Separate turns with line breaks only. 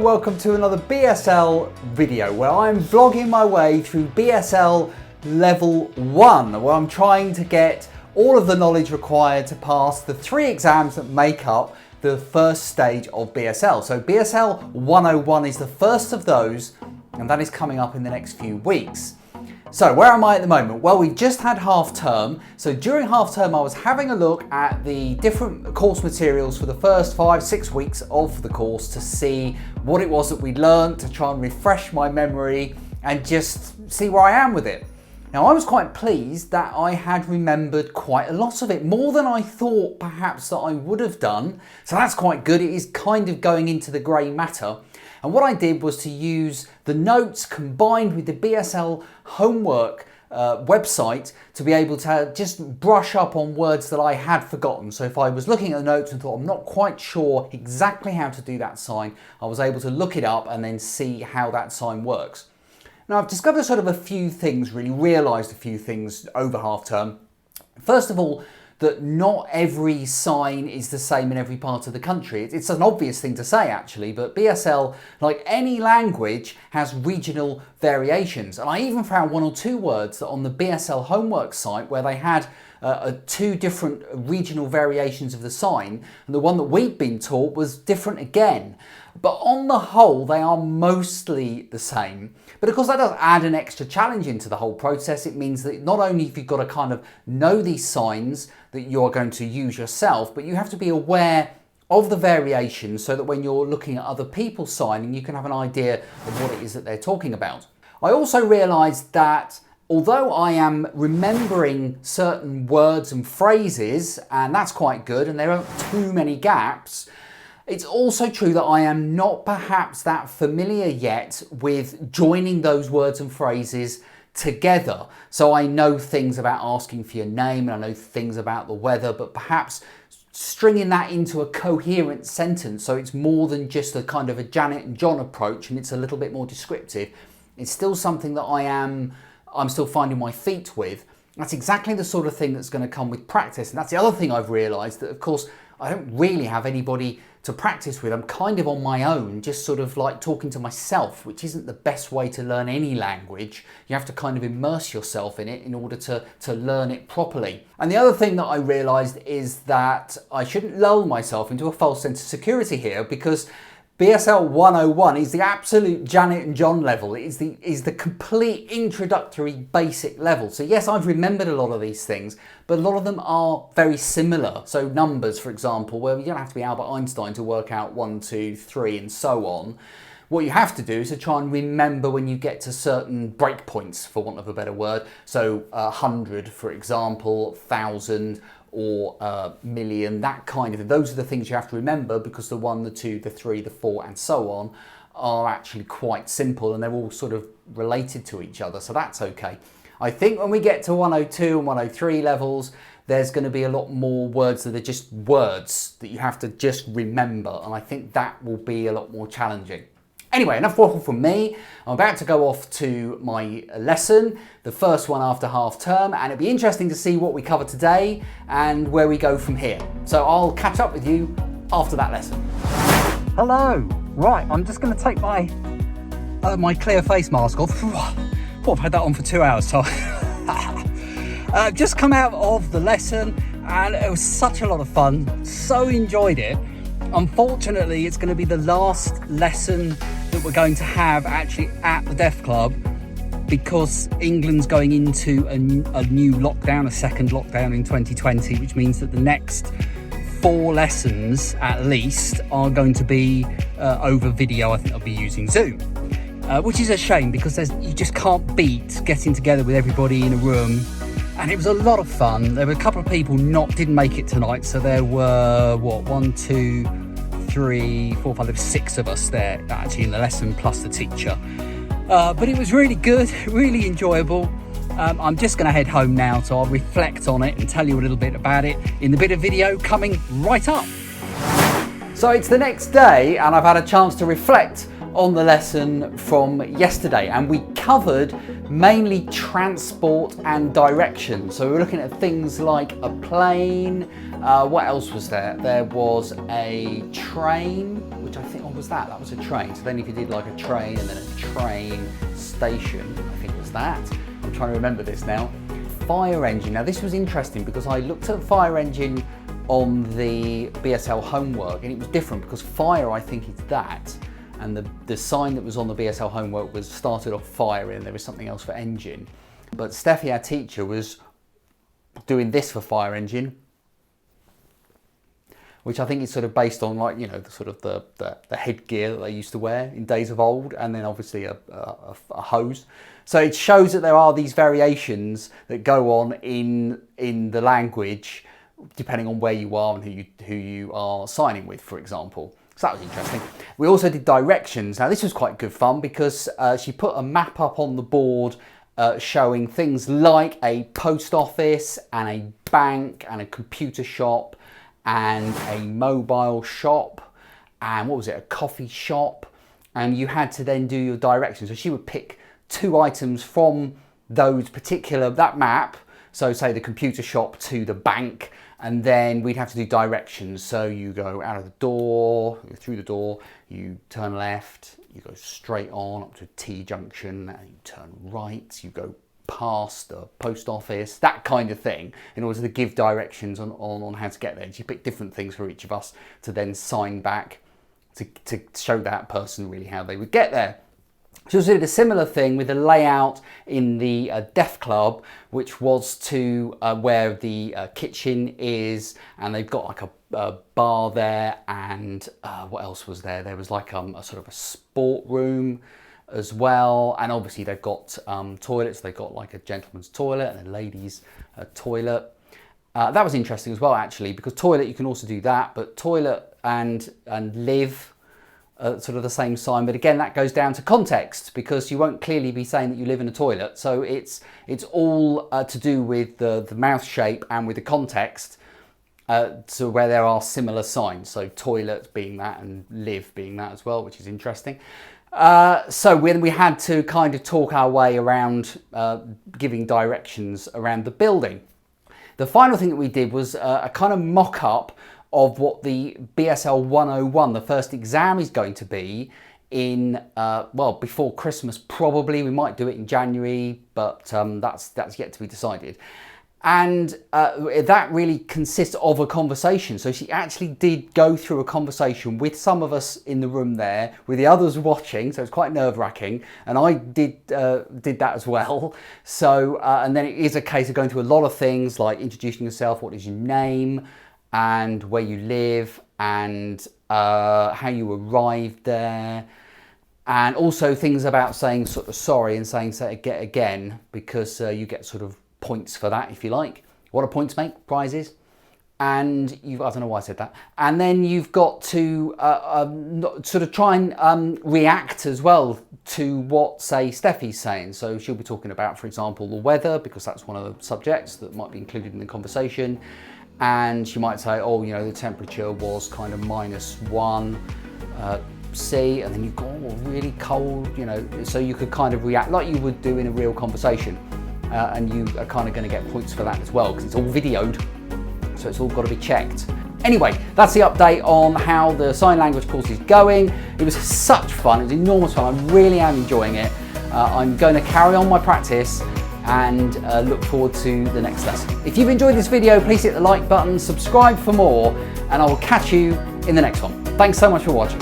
welcome to another BSL video where I'm vlogging my way through BSL level 1, where I'm trying to get all of the knowledge required to pass the 3 exams that make up the first stage of BSL. So BSL 101 is the first of those, and that is coming up in the next few weeks. So where am I at the moment? Well, we've just had half term. So during half term, I was having a look at the different course materials for the first 5-6 weeks of the course to see what it was that we'd learned, to try and refresh my memory and just see where I am with it. Now, I was quite pleased that I had remembered quite a lot of it, more than I thought perhaps that I would have done. So that's quite good. It is kind of going into the grey matter. And what I did was to use the notes combined with the BSL homework website to be able to just brush up on words that I had forgotten. So if I was looking at the notes and thought, I'm not quite sure exactly how to do that sign, I was able to look it up and then see how that sign works. Now, I've discovered sort of a few things, really realised a few things over half term. First of all, that not every sign is the same in every part of the country. It's an obvious thing to say actually, but BSL, like any language, has regional variations. And I even found 1 or 2 words that on the BSL homework site where they had 2 different regional variations of the sign, and the one that we'd been taught was different again. But on the whole, they are mostly the same. But of course, that does add an extra challenge into the whole process. It means that not only have you got to kind of know these signs that you're going to use yourself, but you have to be aware of the variations so that when you're looking at other people signing, you can have an idea of what it is that they're talking about. I also realised that although I am remembering certain words and phrases, and that's quite good, and there aren't too many gaps, it's also true that I am not perhaps that familiar yet with joining those words and phrases together. So I know things about asking for your name, and I know things about the weather, but perhaps stringing that into a coherent sentence so it's more than just a kind of a Janet and John approach and it's a little bit more descriptive, it's still something that I'm still finding my feet with. That's exactly the sort of thing that's going to come with practice. And that's the other thing I've realised, that of course I don't really have anybody to practice with. I'm kind of on my own, just sort of like talking to myself, which isn't the best way to learn any language. You have to kind of immerse yourself in it in order to learn it properly. And the other thing that I realised is that I shouldn't lull myself into a false sense of security here, because BSL 101 is the absolute Janet and John level. It is the complete introductory basic level. So yes, I've remembered a lot of these things, but a lot of them are very similar. So numbers, for example, where you don't have to be Albert Einstein to work out 1, 2, 3 and so on. What you have to do is to try and remember when you get to certain breakpoints, for want of a better word. So 100, for example, 1,000, or million, that kind of thing. Those are the things you have to remember, because the 1, the 2, the 3, the 4 and so on are actually quite simple and they're all sort of related to each other, so that's okay. I think when we get to 102 and 103 levels, there's going to be a lot more words that are just words that you have to just remember, and I think that will be a lot more challenging. Anyway, enough waffle from me. I'm about to go off to my lesson, the first one after half term, and it'll be interesting to see what we cover today and where we go from here. So I'll catch up with you after that lesson. Hello. Right, I'm just going to take my my clear face mask off. I've had that on for 2 hours, so just come out of the lesson and it was such a lot of fun. So enjoyed it. Unfortunately, it's going to be the last lesson that we're going to have actually at the Deaf Club, because England's going into a new lockdown, a second lockdown in 2020, which means that the next 4 lessons at least are going to be over video. I think I'll be using Zoom, which is a shame, because you just can't beat getting together with everybody in a room. And it was a lot of fun. There were a couple of people didn't make it tonight, so there were 1, 2, 3, 4, 5, there were 6 of us there actually in the lesson, plus the teacher. But it was really good, really enjoyable. I'm just going to head home now, so I'll reflect on it and tell you a little bit about it in the bit of video coming right up. So it's the next day and I've had a chance to reflect on the lesson from yesterday, and we covered mainly transport and direction. So we were looking at things like a plane, what else was there? There was a train, which I think, was that? That was a train. So then if you did like a train and then a train station, I think it was that. I'm trying to remember this now. Fire engine. Now this was interesting because I looked at fire engine on the BSL homework and it was different because fire, I think it's that. And the sign that was on the BSL homework was started off fire and there was something else for engine. But Steffi, our teacher, was doing this for fire engine, which I think is sort of based on, like, you know, the sort of the headgear that they used to wear in days of old, and then obviously a hose. So it shows that there are these variations that go on in the language depending on where you are and who you are signing with, for example. So that was interesting. We also did directions. Now this was quite good fun because she put a map up on the board showing things like a post office and a bank and a computer shop and a mobile shop and what was it, a coffee shop, and you had to then do your directions. So she would pick 2 items from that map, so say the computer shop to the bank, and then we'd have to do directions. So you go out of the door, through the door, you turn left, you go straight on up to T junction, and you turn right, you go past the post office, that kind of thing, in order to give directions on how to get there. And you pick different things for each of us to then sign back to show that person really how they would get there. She also did a similar thing with a layout in the deaf club, which was to where the kitchen is, and they've got like a bar there, and what else was there? There was like a sort of a sport room as well, and obviously they've got toilets. They've got like a gentleman's toilet and a ladies' toilet. That was interesting as well, actually, because toilet, you can also do that, but toilet and live sort of the same sign, but again that goes down to context, because you won't clearly be saying that you live in a toilet. So it's all to do with the mouth shape and with the context, so where there are similar signs. So toilet being that and live being that as well, which is interesting. So when we had to kind of talk our way around giving directions around the building. The final thing that we did was a kind of mock-up of what the BSL 101, the first exam, is going to be in, well, before Christmas probably. We might do it in January, but that's yet to be decided. And that really consists of a conversation. So she actually did go through a conversation with some of us in the room there, with the others watching, so it's quite nerve-wracking. And I did that as well. So, and then it is a case of going through a lot of things like introducing yourself, what is your name, and where you live, and how you arrived there, and also things about saying sort of sorry and saying say it again, because you get sort of points for that, if you like. What do points make? Prizes. And I don't know why I said that. And then you've got to sort of try and react as well to what, say, Steffi's saying. So she'll be talking about, for example, the weather, because that's one of the subjects that might be included in the conversation. And she might say, oh, you know, the temperature was kind of -1 C, and then you go, oh, really cold, you know. So you could kind of react like you would do in a real conversation. And you are kind of going to get points for that as well, because it's all videoed, so it's all got to be checked. Anyway, that's the update on how the sign language course is going. It was such fun, it was enormous fun, I really am enjoying it. I'm going to carry on my practice and look forward to the next lesson. If you've enjoyed this video, please hit the like button, subscribe for more, and I will catch you in the next one. Thanks so much for watching.